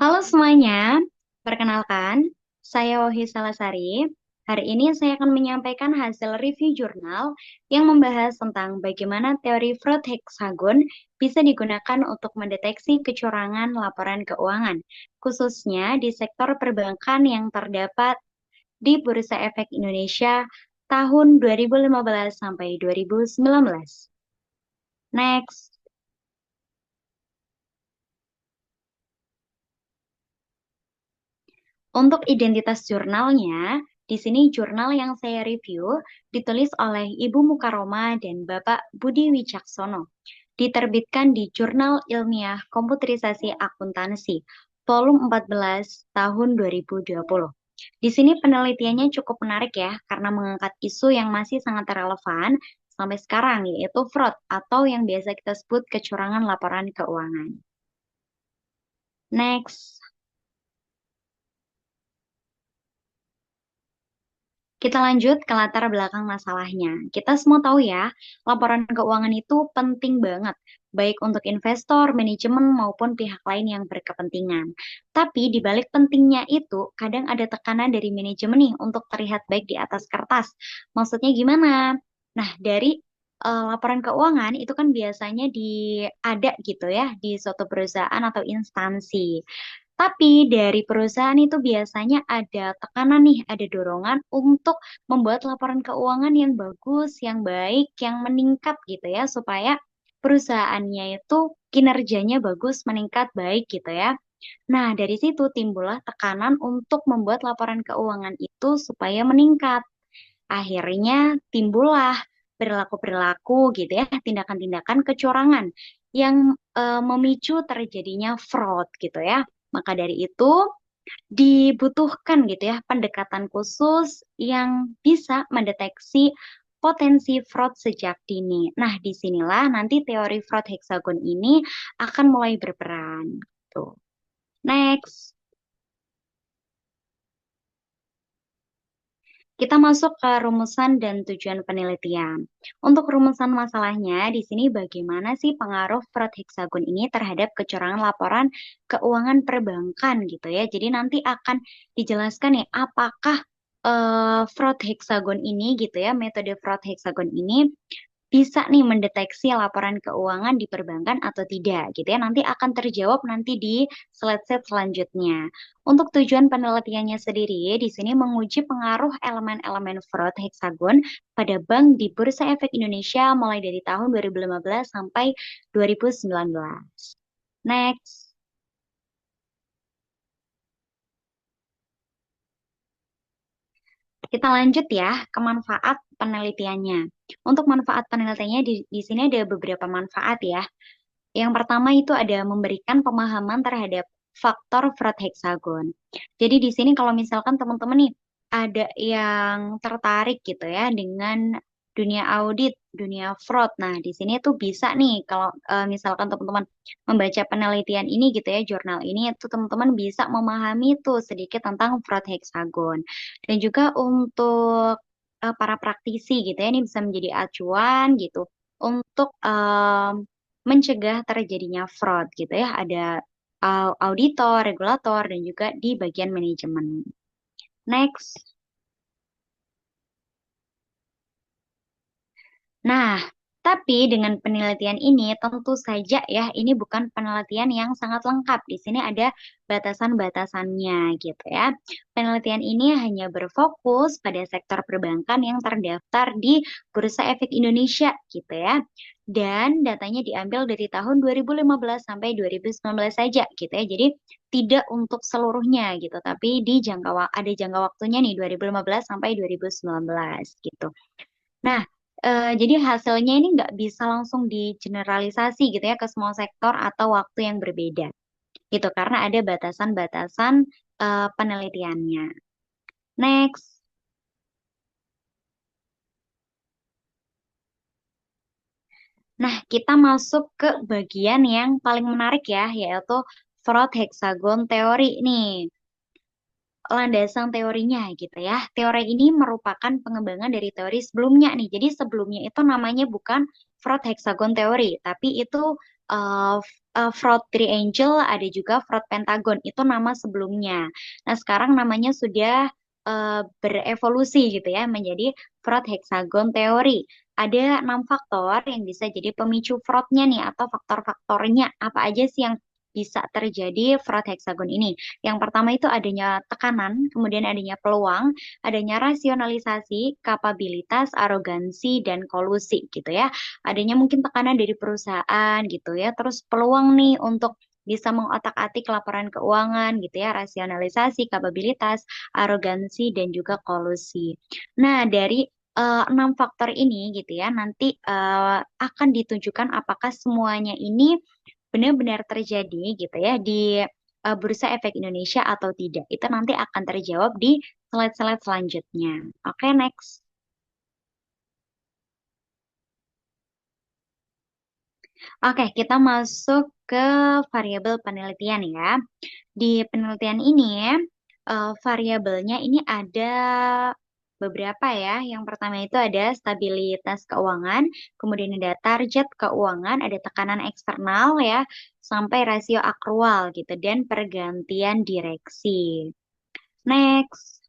Halo semuanya, perkenalkan, saya Wohi Salasari. Hari ini saya akan menyampaikan hasil review jurnal yang membahas tentang bagaimana teori fraud hexagon bisa digunakan untuk mendeteksi kecurangan laporan keuangan, khususnya di sektor perbankan yang terdapat di Bursa Efek Indonesia tahun 2015 sampai 2019. Next. Untuk identitas jurnalnya, di sini jurnal yang saya review ditulis oleh Ibu Mukaroma dan Bapak Budi Wicaksono. Diterbitkan di Jurnal Ilmiah Komputerisasi Akuntansi, volume 14 tahun 2020. Di sini penelitiannya cukup menarik ya, karena mengangkat isu yang masih sangat relevan sampai sekarang, yaitu fraud atau yang biasa kita sebut kecurangan laporan keuangan. Next. Kita lanjut ke latar belakang masalahnya. Kita semua tahu ya, laporan keuangan itu penting banget, baik untuk investor, manajemen, maupun pihak lain yang berkepentingan. Tapi di balik pentingnya itu, kadang ada tekanan dari manajemen nih untuk terlihat baik di atas kertas. Maksudnya gimana? Nah, dari laporan keuangan itu kan biasanya ada gitu ya di suatu perusahaan atau instansi. Tapi dari perusahaan itu biasanya ada tekanan nih, ada dorongan untuk membuat laporan keuangan yang bagus, yang baik, yang meningkat gitu ya, supaya perusahaannya itu kinerjanya bagus, meningkat baik gitu ya. Nah, dari situ timbullah tekanan untuk membuat laporan keuangan itu supaya meningkat. Akhirnya timbullah perilaku-perilaku gitu ya, tindakan-tindakan kecurangan yang memicu terjadinya fraud gitu ya. Maka dari itu dibutuhkan gitu ya pendekatan khusus yang bisa mendeteksi potensi fraud sejak dini. Nah, disinilah nanti teori fraud hexagon ini akan mulai berperan. Tuh. Next. Kita masuk ke rumusan dan tujuan penelitian. Untuk rumusan masalahnya, di sini bagaimana sih pengaruh fraud hexagon ini terhadap kecurangan laporan keuangan perbankan gitu ya. Jadi nanti akan dijelaskan ya apakah fraud hexagon ini gitu ya, metode fraud hexagon ini bisa nih mendeteksi laporan keuangan di perbankan atau tidak gitu ya. Nanti akan terjawab nanti di slide-slide selanjutnya. Untuk tujuan penelitiannya sendiri, di sini menguji pengaruh elemen-elemen fraud hexagon pada bank di Bursa Efek Indonesia mulai dari tahun 2015 sampai 2019. Next. Kita lanjut ya ke manfaat penelitiannya. Untuk manfaat penelitiannya di sini ada beberapa manfaat ya. Yang pertama itu ada memberikan pemahaman terhadap faktor fraud hexagon. Jadi di sini kalau misalkan teman-teman nih ada yang tertarik gitu ya dengan dunia audit, dunia fraud. Nah, di sini tuh bisa nih kalau misalkan teman-teman membaca penelitian ini gitu ya, jurnal ini itu teman-teman bisa memahami tuh sedikit tentang fraud hexagon. Dan juga untuk para praktisi gitu ya, ini bisa menjadi acuan gitu untuk mencegah terjadinya fraud gitu ya. Ada auditor, regulator, dan juga di bagian manajemen. Next. Nah, tapi dengan penelitian ini tentu saja ya, ini bukan penelitian yang sangat lengkap. Di sini ada batasan-batasannya gitu ya. Penelitian ini hanya berfokus pada sektor perbankan yang terdaftar di Bursa Efek Indonesia gitu ya. Dan datanya diambil dari tahun 2015 sampai 2019 saja gitu ya. Jadi tidak untuk seluruhnya gitu, tapi ada jangka waktunya nih 2015 sampai 2019 gitu. Nah, jadi hasilnya ini nggak bisa langsung digeneralisasi gitu ya ke semua sektor atau waktu yang berbeda gitu karena ada batasan-batasan penelitiannya. Next. Nah, kita masuk ke bagian yang paling menarik ya, yaitu fraud hexagon teori nih. landasan teorinya gitu ya. Teori ini merupakan pengembangan dari teori sebelumnya nih. Jadi sebelumnya itu namanya bukan Fraud Hexagon Theory, tapi itu Fraud Triangle, ada juga Fraud Pentagon. Itu nama sebelumnya. Nah, sekarang namanya sudah berevolusi gitu ya menjadi Fraud Hexagon Theory. Ada 6 faktor yang bisa jadi pemicu fraudnya nih atau faktor-faktornya apa aja sih yang bisa terjadi fraud hexagon ini. Yang pertama itu adanya tekanan, kemudian adanya peluang, adanya rasionalisasi, kapabilitas, arogansi, dan kolusi gitu ya. Adanya mungkin tekanan dari perusahaan gitu ya, terus peluang nih untuk bisa mengotak-atik laporan keuangan gitu ya, rasionalisasi, kapabilitas, arogansi, dan juga kolusi. Nah, dari 6 faktor ini gitu ya, nanti akan ditunjukkan apakah semuanya ini benar-benar terjadi gitu ya di Bursa Efek Indonesia atau tidak. Itu nanti akan terjawab di slide-slide selanjutnya. Oke, next. Oke, kita masuk ke variabel penelitian ya. Di penelitian ini, variabelnya ini ada beberapa ya. Yang pertama itu ada stabilitas keuangan, kemudian ada target keuangan, ada tekanan eksternal ya, sampai rasio akrual gitu, dan pergantian direksi. Next.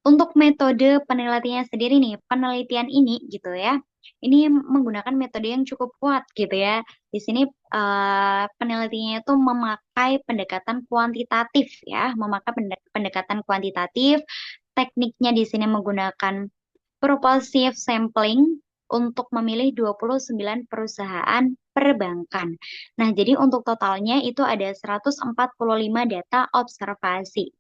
Untuk metode penelitiannya sendiri nih, penelitian ini gitu ya, ini menggunakan metode yang cukup kuat gitu ya. Di sini penelitiannya itu memakai pendekatan kuantitatif ya, memakai pendekatan kuantitatif. Tekniknya di sini menggunakan propulsive sampling untuk memilih 29 perusahaan perbankan. Nah, jadi untuk totalnya itu ada 145 data observasi.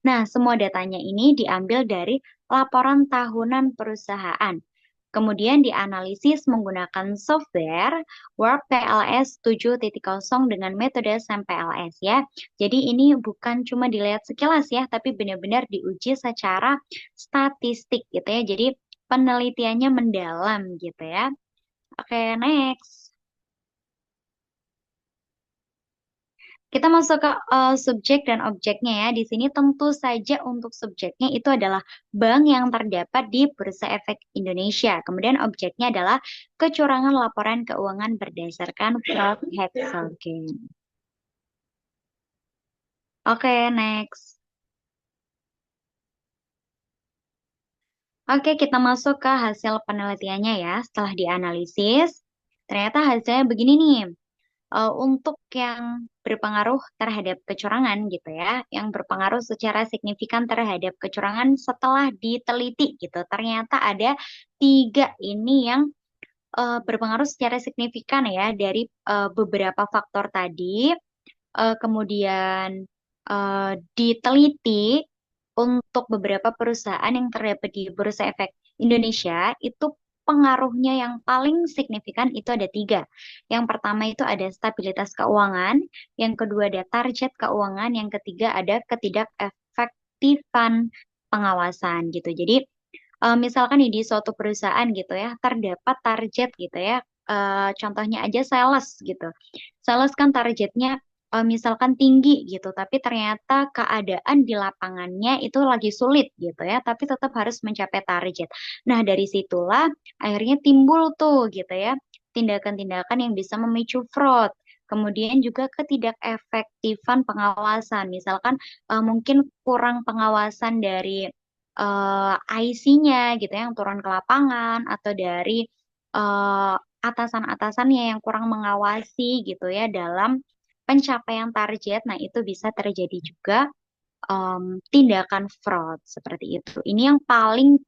Nah, semua datanya ini diambil dari laporan tahunan perusahaan. Kemudian dianalisis menggunakan software Word PLS 7.0 dengan metode SAMPLS ya. Jadi ini bukan cuma dilihat sekilas ya, tapi benar-benar diuji secara statistik gitu ya. Jadi penelitiannya mendalam gitu ya. Oke, next. Kita masuk ke subjek dan objeknya ya. Di sini tentu saja untuk subjeknya itu adalah bank yang terdapat di Bursa Efek Indonesia. Kemudian objeknya adalah kecurangan laporan keuangan berdasarkan fraud hexagon. Oke, next. Oke, kita masuk ke hasil penelitiannya ya. Setelah dianalisis, ternyata hasilnya begini nih. Untuk yang berpengaruh terhadap kecurangan gitu ya, yang berpengaruh secara signifikan terhadap kecurangan setelah diteliti gitu, ternyata ada 3 ini yang berpengaruh secara signifikan ya dari beberapa faktor tadi. Kemudian diteliti untuk beberapa perusahaan yang terdapat di Bursa Efek Indonesia itu pengaruhnya yang paling signifikan itu ada 3. Yang pertama itu ada stabilitas keuangan, yang kedua ada target keuangan, yang ketiga ada ketidakefektifan pengawasan gitu. Jadi misalkan nih di suatu perusahaan gitu ya terdapat target gitu ya, contohnya aja sales gitu. Sales kan targetnya misalkan tinggi gitu, tapi ternyata keadaan di lapangannya itu lagi sulit gitu ya, tapi tetap harus mencapai target. Nah, dari situlah akhirnya timbul tuh gitu ya, tindakan-tindakan yang bisa memicu fraud. Kemudian juga ketidakefektifan pengawasan. Misalkan mungkin kurang pengawasan dari IC-nya gitu ya, yang turun ke lapangan, atau dari atasan-atasannya yang kurang mengawasi gitu ya dalam pencapaian target. Nah, itu bisa terjadi juga tindakan fraud seperti itu. Ini yang paling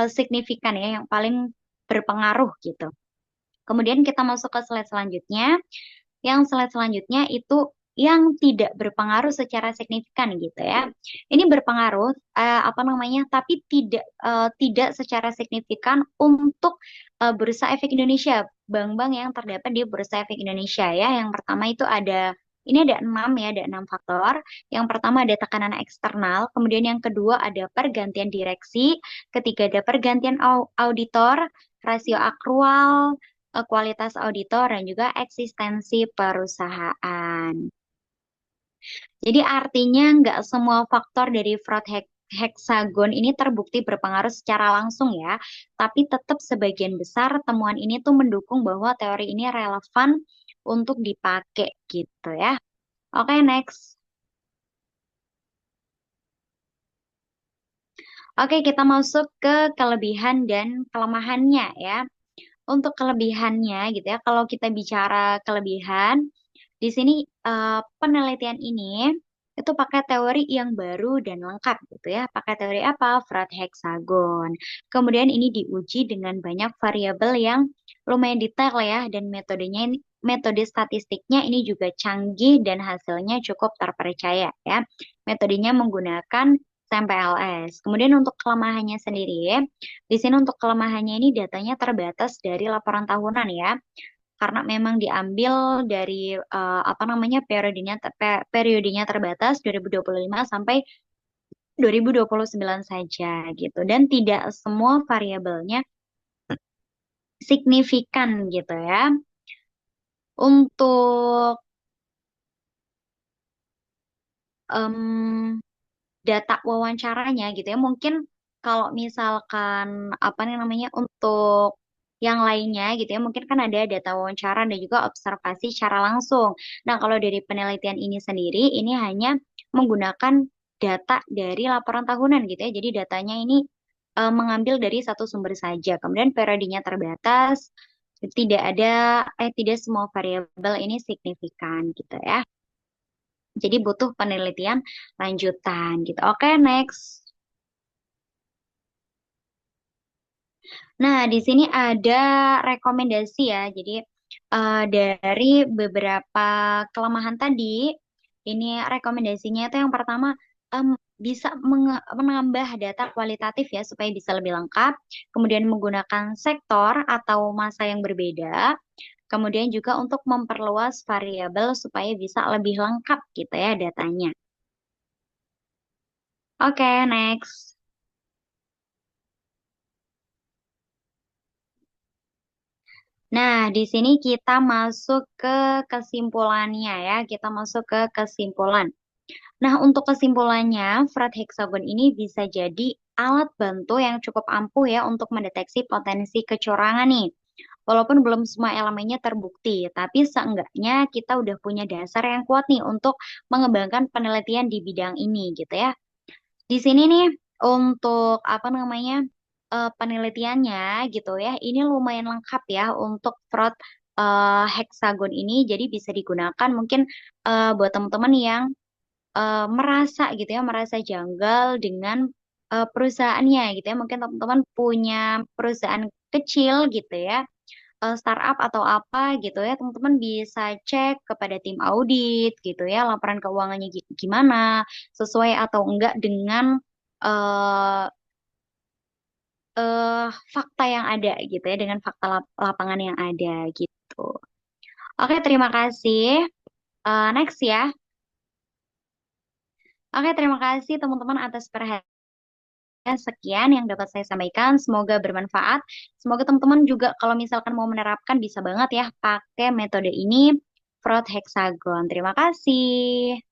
signifikan ya, yang paling berpengaruh gitu. Kemudian kita masuk ke slide selanjutnya. Yang slide selanjutnya itu yang tidak berpengaruh secara signifikan gitu ya. Ini berpengaruh apa namanya, tapi tidak secara signifikan untuk Bursa Efek Indonesia, bank-bank yang terdapat di Bursa Efek Indonesia ya. Yang pertama itu ada ini ada 6 ya, ada 6 faktor. Yang pertama ada tekanan eksternal, kemudian yang kedua ada pergantian direksi, ketiga ada pergantian auditor, rasio akrual, kualitas auditor, dan juga eksistensi perusahaan. Jadi artinya nggak semua faktor dari fraud heksagon ini terbukti berpengaruh secara langsung ya, tapi tetap sebagian besar temuan ini tuh mendukung bahwa teori ini relevan untuk dipakai gitu ya. Oke, next. Oke, kita masuk ke kelebihan dan kelemahannya ya. Untuk kelebihannya gitu ya, kalau kita bicara kelebihan, di sini penelitian ini itu pakai teori yang baru dan lengkap gitu ya. Pakai teori apa? Frat hexagon. Kemudian ini diuji dengan banyak variabel yang lumayan detail ya, dan metode statistiknya ini juga canggih dan hasilnya cukup terpercaya ya. Metodenya menggunakan SAMPLS. Kemudian untuk kelemahannya sendiri, di sini untuk kelemahannya ini datanya terbatas dari laporan tahunan ya, karena memang diambil dari apa namanya periodenya terbatas 2025 sampai 2029 saja gitu, dan tidak semua variabelnya signifikan gitu ya. Untuk em, data wawancaranya gitu ya. Mungkin kalau misalkan apa nih namanya untuk yang lainnya gitu ya, mungkin kan ada data wawancara dan juga observasi secara langsung. Nah, kalau dari penelitian ini sendiri, ini hanya menggunakan data dari laporan tahunan gitu ya. Jadi datanya ini mengambil dari satu sumber saja. Kemudian periodenya terbatas, tidak semua variabel ini signifikan gitu ya. Jadi butuh penelitian lanjutan gitu. Oke, next. Nah, di sini ada rekomendasi ya. Jadi dari beberapa kelemahan tadi, ini rekomendasinya itu yang pertama, em, bisa menambah data kualitatif ya supaya bisa lebih lengkap. Kemudian menggunakan sektor atau masa yang berbeda. Kemudian juga untuk memperluas variabel supaya bisa lebih lengkap gitu ya datanya. Oke, next. Nah, di sini kita masuk ke kesimpulannya ya. Kita masuk ke kesimpulan. Nah, untuk kesimpulannya, Fred Hexagon ini bisa jadi alat bantu yang cukup ampuh ya untuk mendeteksi potensi kecurangan nih. Walaupun belum semua elemennya terbukti, tapi seenggaknya kita udah punya dasar yang kuat nih untuk mengembangkan penelitian di bidang ini gitu ya. Di sini nih untuk apa namanya penelitiannya gitu ya, ini lumayan lengkap ya untuk fraud hexagon ini. Jadi bisa digunakan mungkin buat teman-teman yang merasa gitu ya, merasa janggal dengan perusahaannya gitu ya. Mungkin teman-teman punya perusahaan kecil gitu ya, startup atau apa gitu ya, teman-teman bisa cek kepada tim audit gitu ya, laporan keuangannya gimana, sesuai atau enggak dengan eh eh, fakta yang ada gitu ya, dengan fakta lapangan yang ada gitu. Oke, terima kasih. Next ya. Oke, terima kasih teman-teman atas perhatian. Sekian yang dapat saya sampaikan. Semoga bermanfaat. Semoga teman-teman juga kalau misalkan mau menerapkan bisa banget ya pakai metode ini, fraud hexagon. Terima kasih.